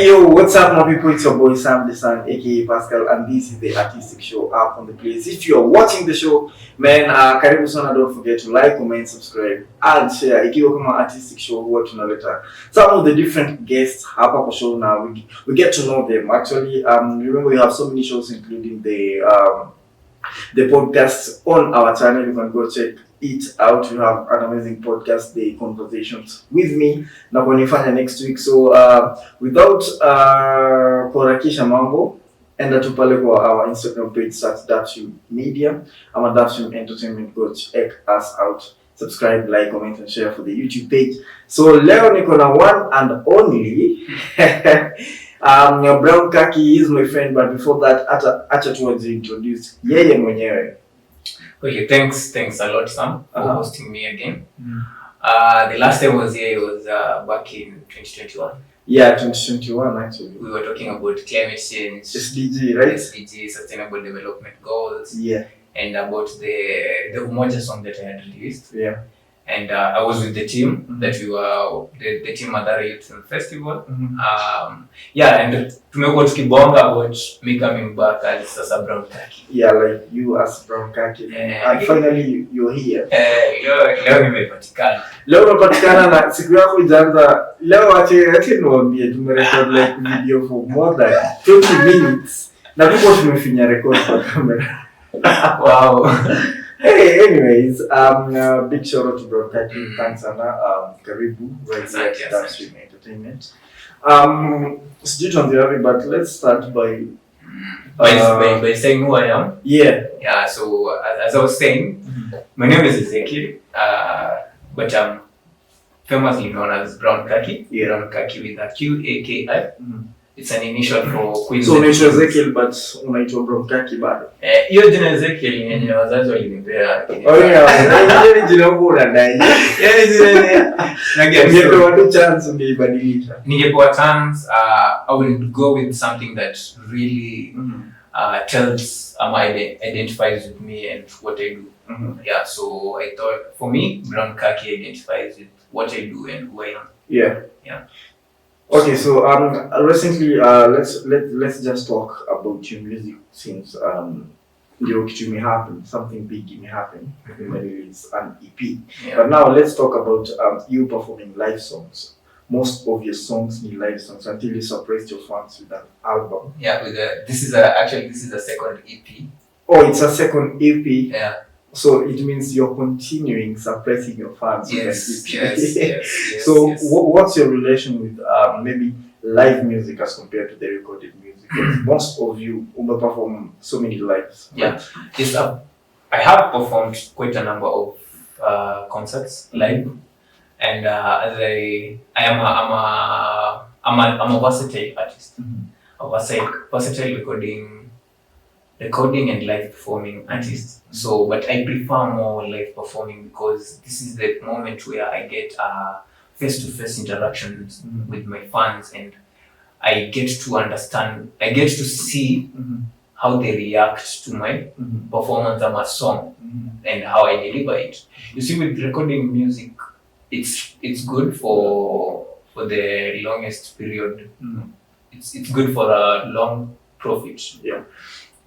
Hey yo, what's up my people? It's your boy Sam the Sun, aka Pascal, and this is the artistic show up on the place. If you are watching the show, man, karibu sana, don't forget to like, comment, subscribe, and share. Ikiwa kama artistic show huwa tunaleta some of the different guests hapa kwa show now. We get to know them. Actually, remember we have so many shows including the podcast on our channel. You can go check it out. We have an amazing podcast, the conversations with me na kunifanya next week. So without kuharakisha mambo, enda tu pale kwa our Instagram page, search Dapstrem Media ama Dapstrem Entertainment. Go check us out, subscribe, like, comment and share for the YouTube page. So leo niko na one and only Brown Qaki is my friend, but before that, acha tuanze introduce yeye mwenyewe. Okay, thanks a lot, Sam, for hosting me again. The last time I was here was back in 2021. Yeah, 2021 actually. We were talking about climate change, SDG, right? SDG, Sustainable Development Goals. Yeah. And about the Umoja song that I had released. Yeah. And I was with the team that we were the team Madara Youth Film Festival. Yeah, and tumekuwa tukibonga about me coming back as sasa Brown Qaki. Yeah, like you as Brown Qaki. And finally you're here. Leo nimepatikana. Leo umepatikana na siku yako ijaanza. Leo ache niwaambie tumerecord like video for more than 20 minutes. Na tuko tumefinya record kwa camera. Wow. Hey, anyways, big shout out to Brown Qaki. Thanks Anna. Karibu right here at Dapstrem Entertainment. Sijui tuanze, but let's start by saying who I am. Yeah. So as I was saying, my name is Ezekiel, but I'm famously known as Brown Qaki. Yeah. Brown Qaki with a Qaki. It's an initial for Queen. So unaitwa Ezekiel but unaitwa Brown Qaki bado. Hiyo jina Ezekiel yenye wazazi walinipea. Oh yeah, ni jina bora ndani. Yaani jina ningepewa tu chance ungeibadilisha. Ningepewa chance, I will go with something that really tells identifies with me and what I do. Yeah, so I thought for me Brown Qaki identifies with what I do and who I am. Yeah. Okay, so recently let's just talk about your music since it may happen, something big may happen. It's an EP. Yeah. But now let's talk about you performing live songs. Most of your songs need live songs until you surprised your fans with an album. Yeah, this is a second EP. Oh, it's a second EP. Yeah. So it means you're continuing suppressing your fans. Yes. So what's your relation with maybe live music as compared to the recorded music? Most of you perform so many lives. Yeah. Yes, I have performed quite a number of concerts live, and as I'm a versatile artist, a versatile recording and live performing artist. So, but I prefer more live performing because this is the moment where I get face-to-face interactions with my fans, and I get to understand, I get to see how they react to my performance of a song and how I deliver it. You see, with recording music, it's good for the longest period. It's good for a long profit. Yeah.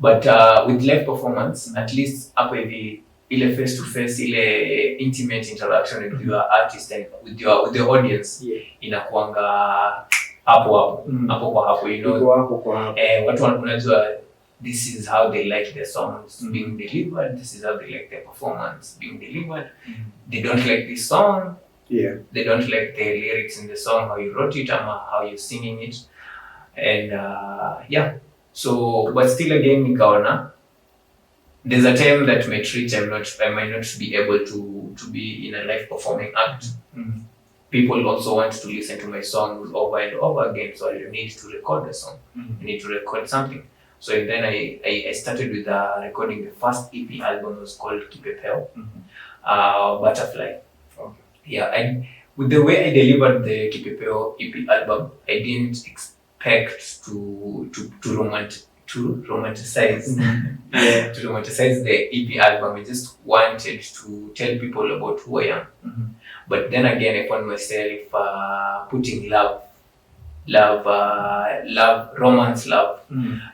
But with live performance, at least hapo hivi ile face to face, ile intimate interaction with your artist and with the audience, inakuanga hapo kwa hapo, you know. Watu wanajua this is how they like the songs being delivered, this is how they like the performance being delivered. They don't like this song. Yeah. They don't like the lyrics in the song, how you wrote it or how you're singing it. And yeah. So, but still again, nikaona there's a time that may reach I might not be able to be in a live performing act. People also want to listen to my songs over and over again, so I need to record the song. I need to record something. So then I started with recording the first EP album. Was called Kipepeo, Butterfly. Okay. Yeah, with the way I delivered the Kipepeo EP album, I didn't expect to romanticize to romanticize the EP album. I just wanted to tell people about who I am. But then again, I found myself putting love love, romance love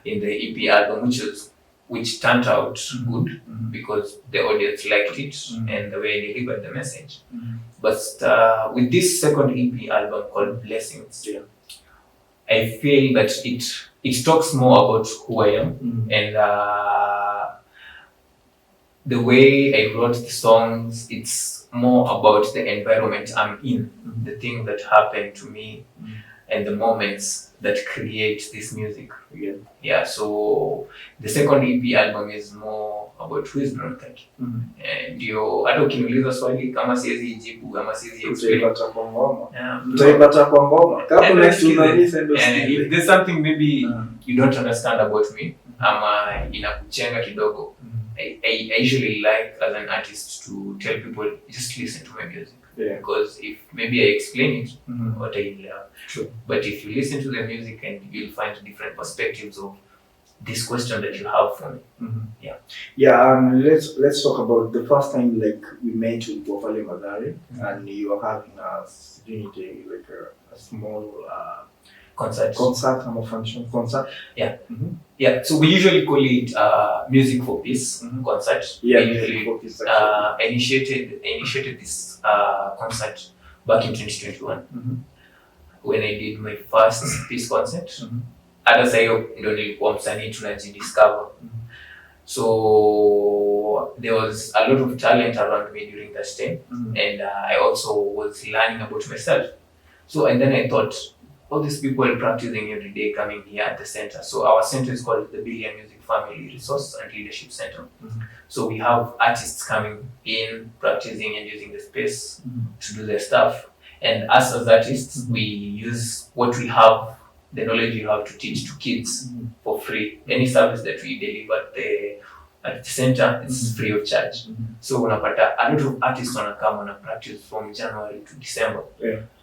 in the EP album, which turned out good because the audience liked it and the way they delivered the message. But with this second EP album called Blessings, I feel that it talks more about who I am and the way I wrote the songs. It's more about the environment I'm in, the thing that happened to me, and the moments that create this music. Yeah. So the second EP album is more about who is Qaki. Ndio hata ukiniuliza swali kama siwezi jibu ama siwezi explain. Utaipata kwa ngoma. Utaipata kwa ngoma. Kama unasikiza ndio if there's something maybe you don't understand about me ama inakuchenga kidogo, I usually like as an artist to tell people just listen to my music. Because if maybe I explain it, what I love. True. But if you listen to the music and you'll find different perspectives of this question that you have for me. Let's talk about the first time like we met with Wafale Madari and you were having a small concert function concert. So we usually call it Music for Peace concert. We usually initiated this concert back in 2021 when I did my first peace concert. Hata sasa hiyo ndio nilikuwa msanii tunajidiscover. So there was a lot of talent around me during that time, and I also was learning about myself. So and then I thought, all these people practicing every day coming here at the center. So our center is called the Billion Music Family Resource and Leadership Center. So we have artists coming in, practicing and using the space to do their stuff. And us as artists, we use what we have, the knowledge you have, to teach to kids for free. Any service that we deliver at the center is free of charge. So unapata a lot of artists wanna come and practice from January to December.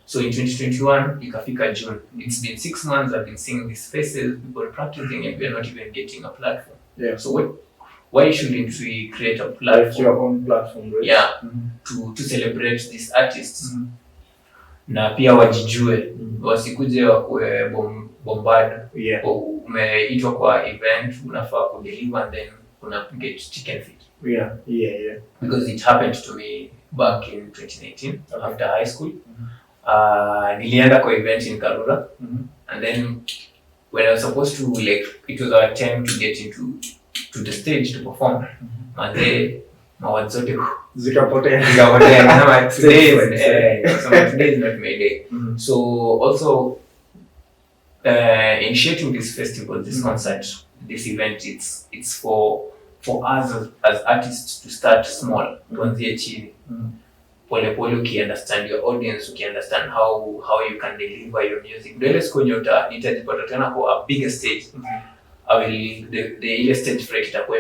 So in 2021, ikafika June. It's been 6 months I've been seeing these faces, people practicing, and we're not even getting a platform. So why shouldn't we create a platform? Like your own platform, right? To celebrate these artists. Na pia wajijue, wasikuje wakue bombard. Umeitwa kwa event, unafaa kudeliver and then una get chicken feed. Because it happened to me back in 2019 after high school. Nilienda kwa event in Karura, and then when I was supposed to, like, it was our time to get into the stage to perform, and then mawad zote zikapotea. Today is not my day. So also initiating this festival, this concert, this event, it's for us as artists to start small, tuanzie chini. Pole pole understand your audience, understand how you can deliver your music. Ndio ile siku nyota nitajipata tena kwa a bigger stage. The ile stage fright itakuwa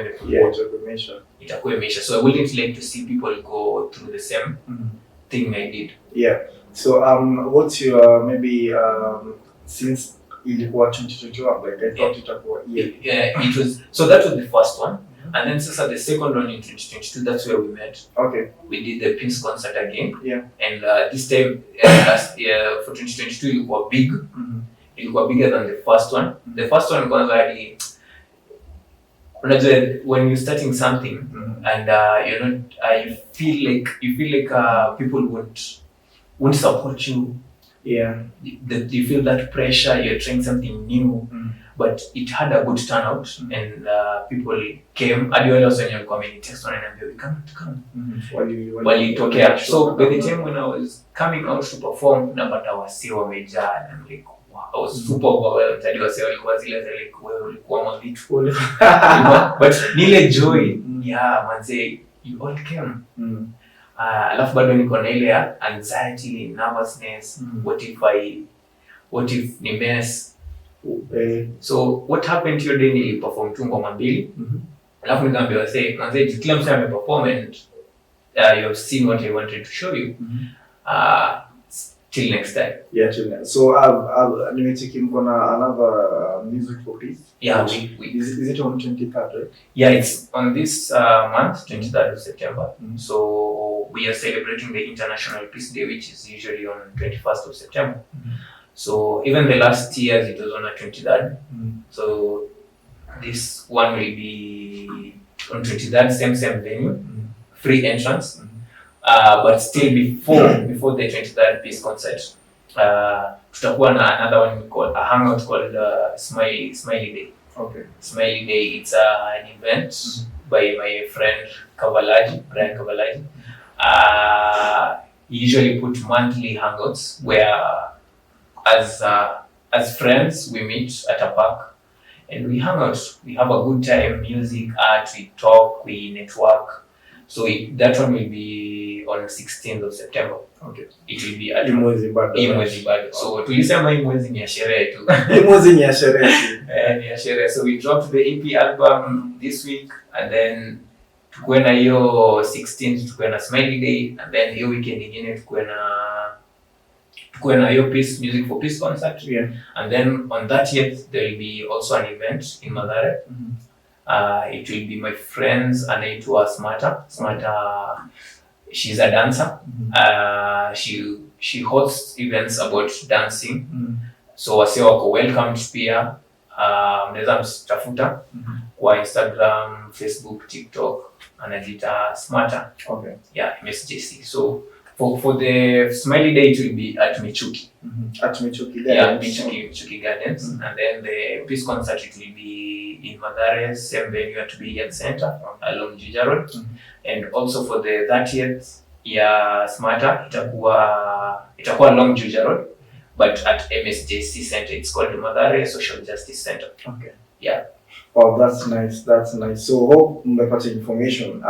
imeisha. So I wouldn't like to see people go through the same thing I did. So what's your maybe since ilikuwa 2021, like I thought itakuwa it was, so that was the first one. And then sasa the second one in 2022, that's where we met. We did the Prince concert again. And this time last year for 2022 ilikuwa big. Ilikuwa bigger than the first one. The first one kwanza hadi when you're starting something and you're not you feel like people won't support you. You feel that pressure, you're trying something new. But it had a good turnout and people came. Hadi wale wasanii walikuwa wamenitext wananiambia we come. Walitokea. So by the time when I was coming out to perform, napata wasee wamejaa, and I'm like, wow, I was super overwhelmed. Hadi wasee walikuwa zile like wewe ulikuwa mwavitu. But nile joy, manze, you all came. Alafu bado niko na ile anxiety, nervousness, what if ni mess. So what happened to your day, niliperform tu ngoma mbili. Alafu nikaambia wasee, manze, kila mtu ameperform and you have seen what I wanted to show you. Till next time. Till next. So I've nimetiki mko na another music for peace. Is it on 23rd, right? It's on this month, 23rd of September. So we are celebrating the International Peace Day, which is usually on 21st of September. So even the last years it was on the 23rd. So this one will be on 23rd, same venue, free entrance. But still before the 23rd Peace concert, tutakuwa na another one called a hangout called Smiley Day. Okay. Smiley Day, it's an event by my friend Brian Kavalaji. He usually put monthly hangouts where as friends we meet at a park and we hang out. We have a good time, music, art, we talk, we network. So that one will be on 16th of September. Okay. It will be at Imwezi bado. So tulisema imwezi ni ya sherehe tu. Imwezi ni ya sherehe. Ni ya sherehe. So we dropped the EP album this week and then tukuwe na hiyo 16th tukuwe na Smiley Day and then hiyo weekend ingine tukuwe na hiyo Peace Music for Peace concert. Yeah. And then on that yet there will be also an event in Mathare. It will be my friends anaitwa Smarta. She's a dancer. She hosts events about dancing. So wase wako welcome pia. Mnaweza mtafuta kwa Instagram, Facebook, TikTok anajiita Smarta. Okay. Yeah, MSJC. So for the Smiley Day it will be at Michuki. At Michuki Gardens. Yeah, Michuki Gardens. And then the Peace concert it will be in Mathare, same venue at BN Center along Juja Road. And also for the 30th ya Smarta itakuwa along Juja Road, but at MSJC Center. It's called the Mathare Social Justice Center. Okay. Yeah. Oh, that's nice. So hope mmepata information.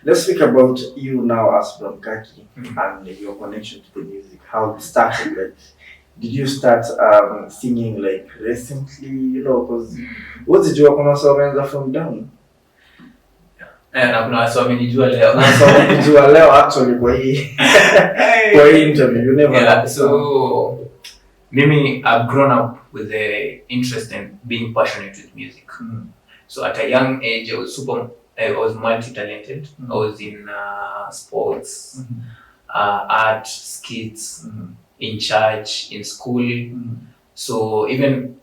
Let's speak about you now as from Qaki and your connection to the music. How it started. Like, did you start singing like recently? You know, because what did you kuna from down? Na kuna watu wamenijua leo. Wamenijua leo actually kwa hii interview. You never. Yeah, so mimi I've grown up with the interest in being passionate with music. So at a young age I was multi-talented. I was in sports, art, skits, in church, in school. So even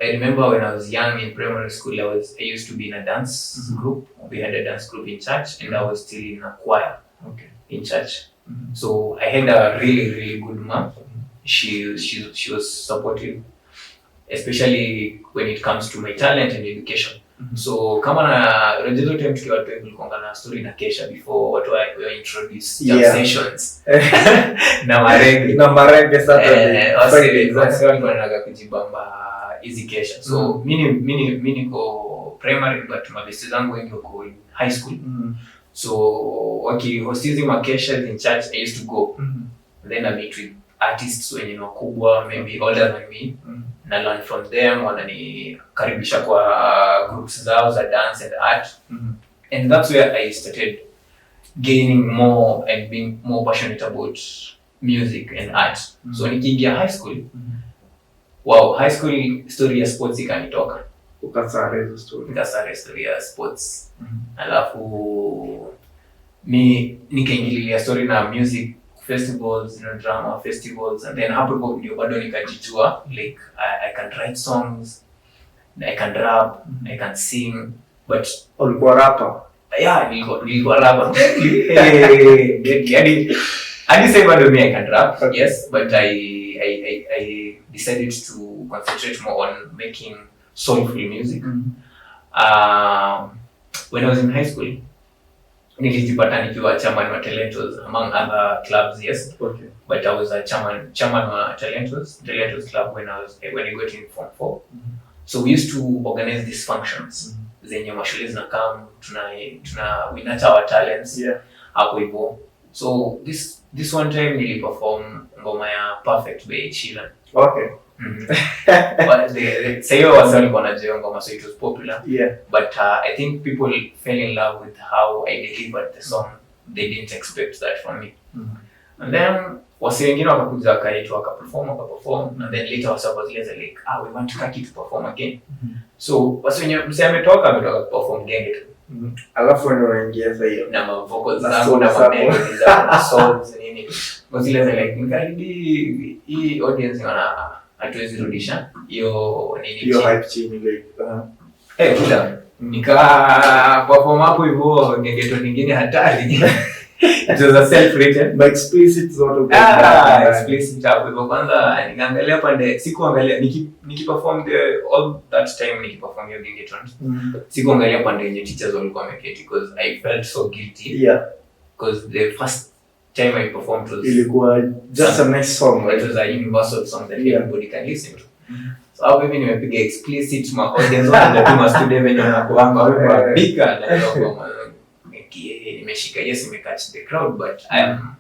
I remember when I was young in primary school, I used to be in a dance group. We had a dance group in church, and I was still in a choir in church. So I had a really good mom. She was supportive, especially when it comes to my talent and education. So kama na rejezo time tukiwa watu kulikuwa na story na Kesha before watu wa introduce jam sessions na marege Saturday. Wasi walikuwa kujibamba easy Kesha. So mimi niko primary but mabesti zangu wengi wako in high school. So hosting makesha in church I used to go. Then I meet with artists wenye wakubwa, maybe older than me. Na learn from them, wananikaribisha kwa groups zao za dance and art. And that's where I started gaining more and being more passionate about music and art. So nikiingia high school, high school story ya sports ikanitoka. Ukasare story ya sports. Alafu nikaingililia story na music festivals, drama festivals, and then hapo ndio bado nikajijua like I can write songs, I can rap, I can sing, but ulikuwa rapper? Yeah, nilikuwa rapper. I say bado I can rap, yes, but I decided to concentrate more on making soulful music. When I was in high school, nilijipata nikiwa chairman wa Talentos among other clubs, yes. But I was a chairman wa Talentos club when I got in Form 4. So we used to organize these functions. Zenye mashule zinakam, we nurture our talents. Hapo hivyo. So this one time niliperform ngoma ya Perfect by Sheila. Okay. But say was only gonna do ngoma, so it was popular. Yeah. But I think people fell in love with how I delivered the song. They didn't expect that from me. And then wasi wengine wakakuja wakaperform, and then later wasapozileza like we want Qaki to perform again. So wasi wenye mse ametoka perform again. Alafu ndio unaingia sasa hiyo. Na vocals zangu na melodies na songs nini. Kwa zile za like nikaribi hii audience wana hatuwezi rudisha hiyo nini. Hiyo hype chini like. Kuda. Nika perform hapo hivyo ngeto nyingine hatari. It was a self-written. But explicit sort of. Explicit hapo hivyo kwanza nikaangalia pande sikuangalia nikiperform the all that time nikiperform hiyo ngeto. Sikuangalia pande yenye teachers walikuwa wameketi because I felt so guilty. Yeah. Because the first time I performed was ilikuwa just a nice song. It was a universal song that everybody can listen to. So hapo mimi nimepiga explicit ma audience wanataka ma student wenye wanakuanga wewe bika na hiyo nimeshika yes catch the crowd but I am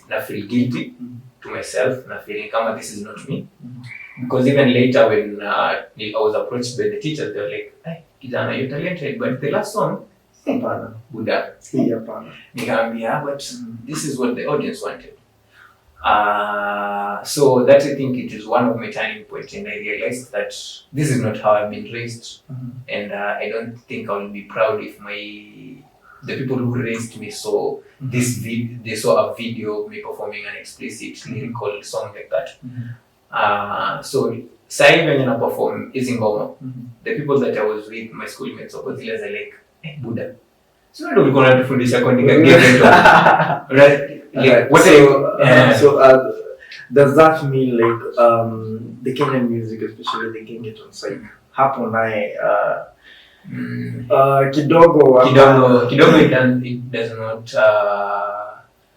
na feel guilty to myself na feeling kama this is not me because even later when I was approached by the teachers they were like hey kijana you're talented but the last song hapana buda hapana nikaambia but this is what the audience wanted. So that I think it is one of my turning points and I realized that this is not how I've been raised and I don't think I will be proud if the people who raised me saw they saw a video of me performing an explicit lyrical song like that. So sai when I perform hizi ngoma the people that I was with my schoolmates wako zile za like buda so ndio ulikuwa unatufundisha kuandika ghetto right like what so does that mean like the Kenyan music especially the Gengeton side hapo naye kidogo it does not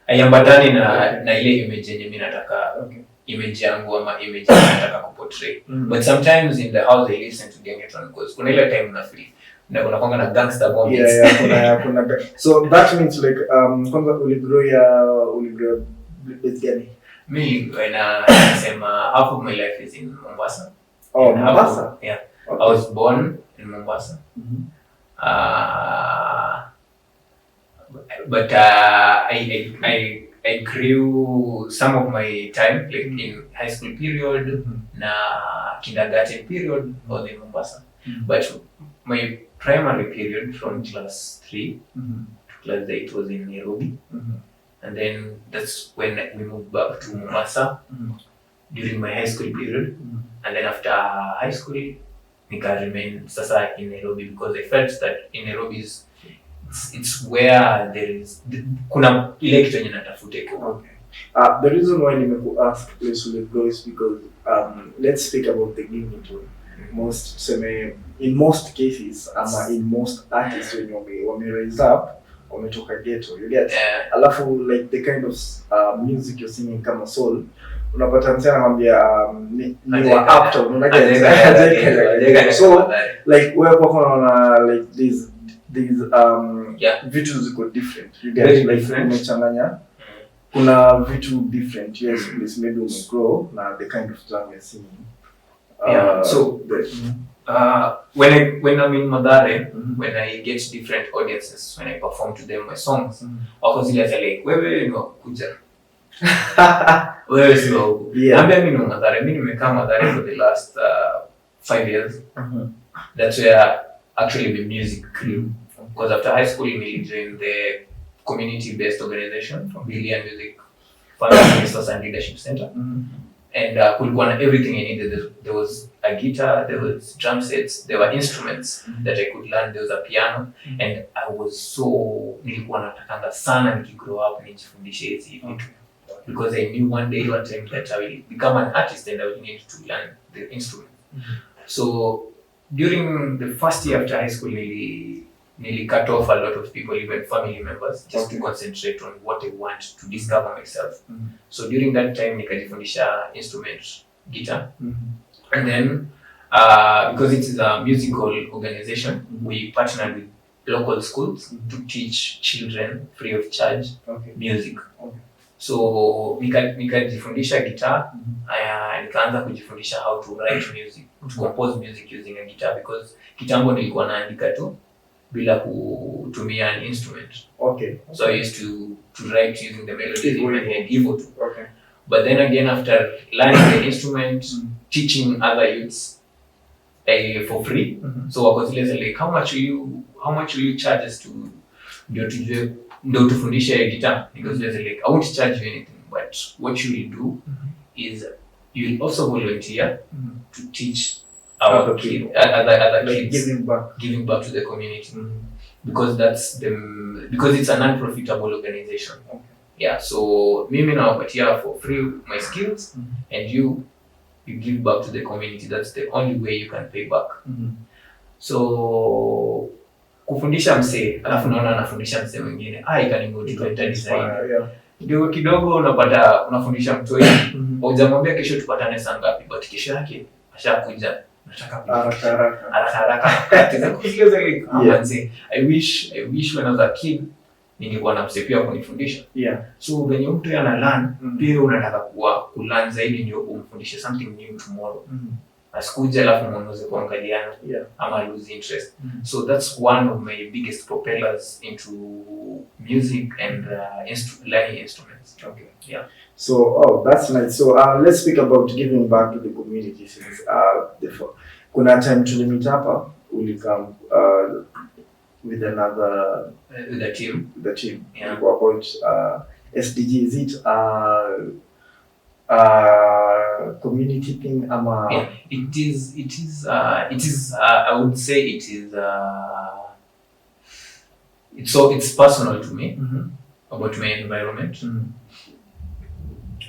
aiambatani na ile image yenye mimi nataka image yangu ama image nataka kuportray but sometimes in the house I listen to Gengeton because kuna ile time na feel na unakonga na gangster bombs kuna so that means like kwanza uligrow with gani me when I nasema half of my life is in Mombasa. Mombasa yeah okay. I was born in Mombasa but I grew some of my time like in high school period na kindergarten period was in Mombasa but my primary period from class 3 to class 8 was in Nairobi and then that's when we moved back to Mombasa during my high school period and then after high school nika remain sasa in Nairobi because I felt that in Nairobi it's where there is kuna ile kitu yenye natafute. Okay. The reason why nimeku ask place will go is because let's speak about the Gengeton. In most cases ama in most artists when you raise up wametoka ghetto you get alafu like the kind of music you're singing kama soul unapata msana anamwambia ni wa uptown unaget so like wewe kwa unaona like these vitu ziko different you get like umechanganya kuna vitu different yes please maybe grow na the kind of genre you're singing so when I'm in Mathare when I get different audiences when I perform to them my songs wako zile za like wewe ni wakuja wewe sio naambia mimi ni Mathare mimi nimekaa Mathare for the last 5 years that's where actually the music grew because after high school I joined the community based organization from Billion Music Family Resource and Leadership Center and kulikuwa na everything I needed. There was a guitar, there was drum sets, there were instruments that I could learn, there was a piano and I was so nilikuwa natakanga sana nikigrow up nijifundishe hizi vitu because I knew one time that I will become an artist and I will need to learn the instrument. So during the first year after high school nearly cut off a lot of people, even family members, just to concentrate on what I want to discover myself. So during that time, nikajifundisha instrument, guitar. And then, because it is a musical organization, we partnered with local schools to teach children free of charge music. So nikajifundisha guitar, nikaanza kujifundisha how to write music, to compose music using a guitar because kitambo nilikuwa naandika tu bila kutumia an instrument. So I used to write using the melodies in my head, Evo too. But then again, after learning the instrument, teaching other youths, for free. So wako zile like how much will you charge us to ndio tufundishe guitar, because there's like I won't charge you anything, but what you will do is you will also volunteer to teach our other kids, giving back to the community, because because it's a non-profitable organization. Yeah, so mimi nawapatia for free my skills, and you give back to the community. That's the only way you can pay back. So kufundisha msee, alafu naona anafundisha msee mwingine, ikanimotivate design. Kidogo kidogo unapata unafundisha mtu hivi, hujamwambia kesho tupatane saa ngapi, but kesho yake ashakuja nataka haraka. I wish when I was a kid ningekuwa na msee pia kunifundisha. So when mtu ana learn, pia unataka kulearn zaidi ndio umfundishe something new tomorrow. Asikuja alafu mwanze kuangaliana ama lose interest. So that's one of my biggest propellers into music and learning instruments. So that's nice. So let's speak about giving back to the community. Since kuna time tulimit hapa, ulikam with the team. About SDG. Is it community thing? It is. I would say it is. It's personal to me about my environment.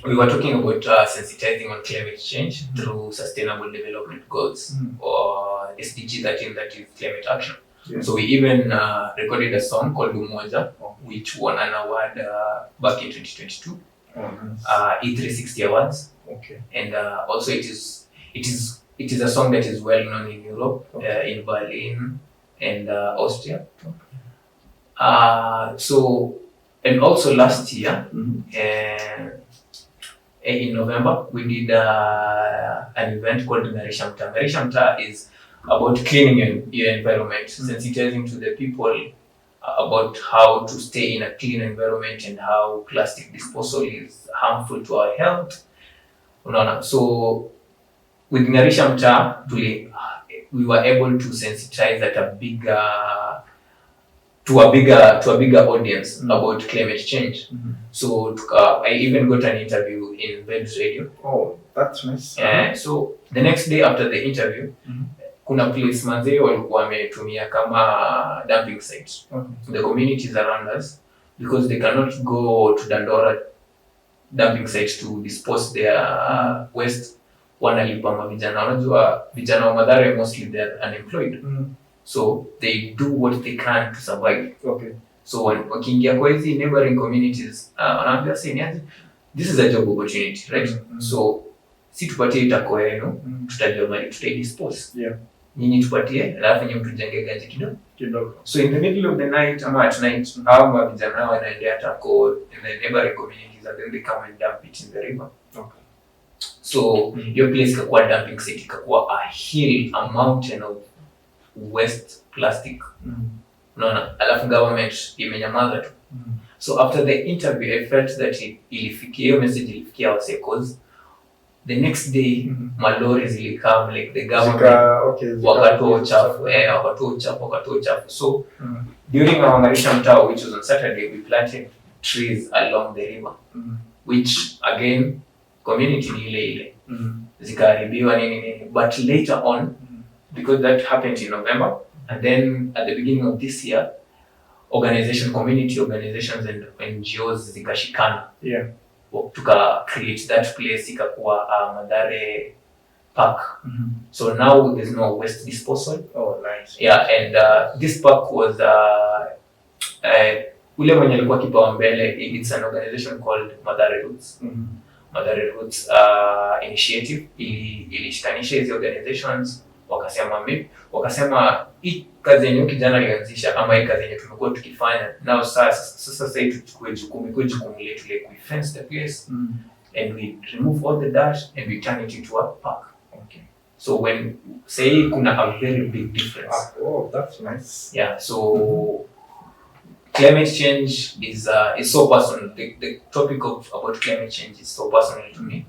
We were talking about sensitizing on climate change through sustainable development goals, or SDG 13, that is climate action. So we even recorded a song called Umoja, which won an award back in 2022. E360 Awards. And also it is a song that is well known in Europe, in Berlin and Austria. So, and also last year, in November, we did an event called Ngarisha Mtaa. Ngarisha Mtaa is about cleaning your environment, sensitizing to the people about how to stay in a clean environment and how plastic disposal is harmful to our health. So with Ngarisha Mtaa, we were able to sensitize at a bigger audience about climate change. So I even got an interview in Vebs Radio. Oh, that's nice. So the next day after the interview, kuna place manze walikuwa wametumia kama dumping sites. The communities around us, because they cannot go to Dandora dumping sites to dispose their waste, wanalipa mavijana. Unajua vijana wa Mathare mostly they are unemployed. So they do what they can to survive. So wakiingia kwa hizi neighboring communities, wanaambia sasa this is a job opportunity, right? So si tupatie itako yenu, tutajua mali tutaidispose. Nyinyi tupatie, alafu nyinyi mtujenge ganji kidogo. So in the middle of the night ama at night, hao vijana wanaendea tako in the neighboring communities, and then they come and dump it in the river. So your place ikakuwa dumping site, ikakuwa a hill, a mountain of waste plastic. Alafu government imenyamaza tu. So after the interview, I felt that hiyo message ilifikia wase, cause the next day malori zilikam, like the government wakatoa uchafu. So during our Ngarisha Mtaa, which was on Saturday, we planted trees along the river, which again community ni ile zikaharibiwa nini. But later on, because that happened in November, and then at the beginning of this year, community organizations and NGOs zikashikana. Tuka create that place, ikakuwa Mathare Park. So now there's no waste disposal. Oh, nice. And this park was ule mwenye alikuwa kipaumbele, it's an organization called Mathare Roots. Mathare Roots initiative ilishikanisha hizi organizations, wakasema hii kazi yenye kijana alianzisha ama hii kazi yenye tumekuwa tukifanya, now sasa tuchukue jukumu letu, like we fence the place and we remove all the dirt and we turn it into a park. So when say kuna a very big difference. Oh, that's nice. So climate change is so personal. The topic about climate change is so personal to me.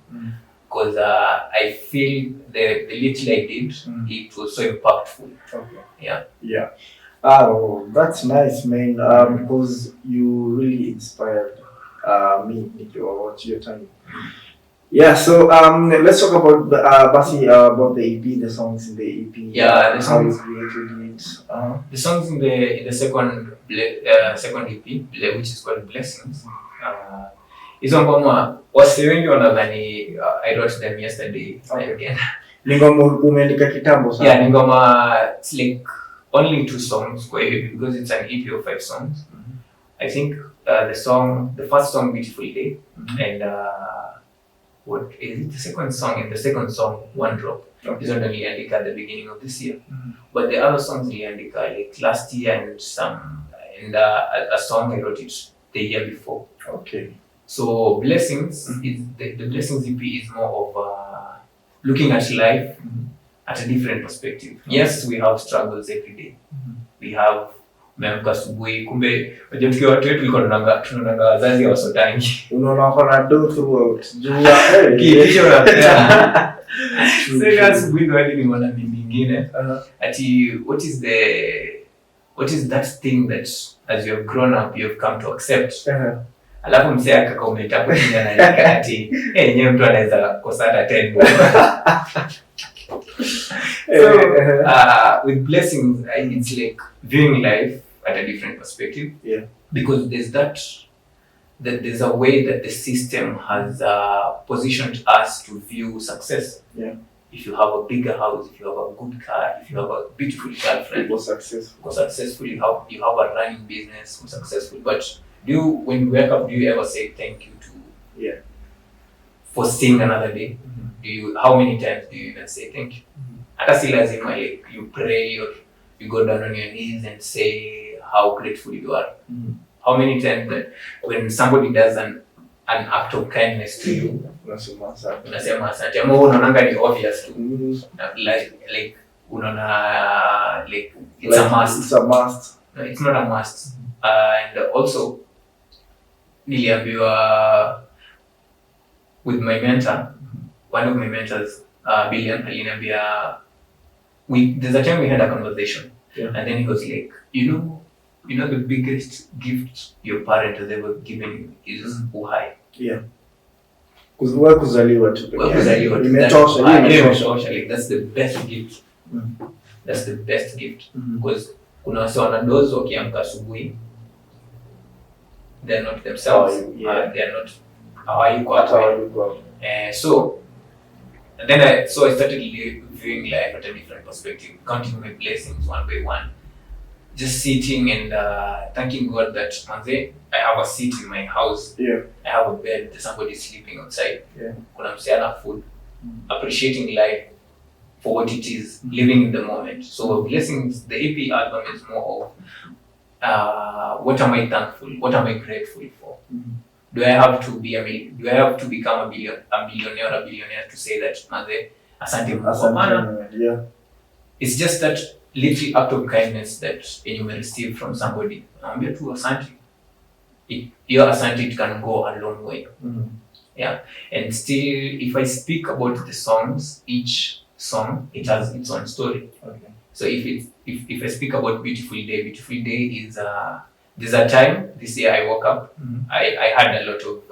because I feel the little I did, it was so impactful. Okay. Yeah. Yeah. Oh, that's nice, man. Because you really inspired me with your time. Yeah. So let's talk about the Basi, about the EP, the songs in the EP. Yeah, the how you songs. created it. The songs in the second EP, which is called Blessings. Hizo ngoma wasi wengi wanadhani I wrote them yesterday. Okay. Again. Ni ngoma umeandika kitambo sana. Yeah, ni ngoma, it's like only 2 songs kwa hiyo because it's an EP of 5 songs. I think the first song, Beautiful Day, and what is it? The second song, and the second song, One Drop. Okay. Is only niliandika at the beginning of this year. But the other songs niliandika like last year and a song I wrote it the year before. Okay. So Blessings is the Blessings EP is more of looking at life at a different perspective. Yes, we have struggles every day. We have umeamka asubuhi, kumbe unajua tukiwa watu wetu tulikuwa tunaonanga wazazi hawasotangi. Unaona wako na do throughout. Kisha unapea. Sasa asubuhi ndo hadi nimeona mimi nyingine. Ati what is that thing that as you have grown up you have come to accept? Alafu msee akakomenta hapo chini anaandika ati nyewe mtu anaweza kosa hata 10. So with Blessings, it's like viewing life at a different perspective. Yeah. Because there's a way that the system has positioned us to view success. Yeah. If you have a bigger house, if you have a good car, if you have a beautiful girlfriend, You're successful. you have a running business, you're successful. But when you wake up, do you ever say thank you for seeing another day? How many times do you even say thank you? Hata si lazima like you pray or you go down on your knees and say how grateful you are. How many times that when somebody does an act of kindness to you, unasema asante. Ama unaonanga ni obvious tu. Like unaona like it's a must. It's a must. No, it's not a must. And also niliambiwa with my mentor, one of my mentors, Billion, aliniambia there's a time we had a conversation, and then he was like, you know the biggest gift your parent has ever given you is uhai. Yeah. Kuzaliwa tu. Imetosha. Like that's the best gift. That's the best gift. Because kuna wase wanadozi wakiamka asubuhi, they're not themselves. They're not hawayuko. So then I started viewing life at a different perspective, counting my blessings one by one, just sitting and thanking God that manze, I have a seat in my house. Yeah. I have a bed. Somebody sleeping outside. Yeah. Kuna msichana food. Appreciating life for what it is, living in the moment. So Blessings, the EP album is more of what am I thankful? What am I grateful for? Do I have to become a millionaire or a billionaire to say that manze, asante Mungu? Yeah. It's just that little act of kindness that you may receive from somebody. Naambia tu asante. Your asante, it can go a long way. Yeah. And still, if I speak about the songs, each song, it has its own story. Okay. So if I speak about Beautiful Day is there's a time this year I woke up. I had a lot of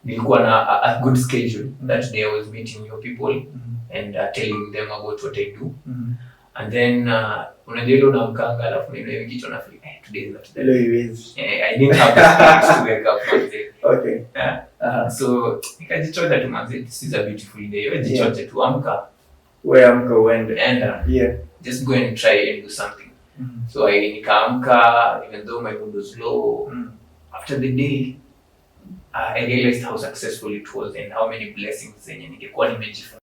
nilikuwa na a good schedule. That day I was meeting new people and telling them about what I do. And then unajua ile unaamkanga alafu ndio kitu na feel today is not the day. I didn't have the space to wake up one day. Okay. So nikajichocha tu manze, this is a beautiful day. Jichoche tu amka. Amka uende. And just go and try and do something. So nikaamka, even though my mood was low. After the day, I realized how successful it was and how many blessings zenye ningekuwa nimejifunza.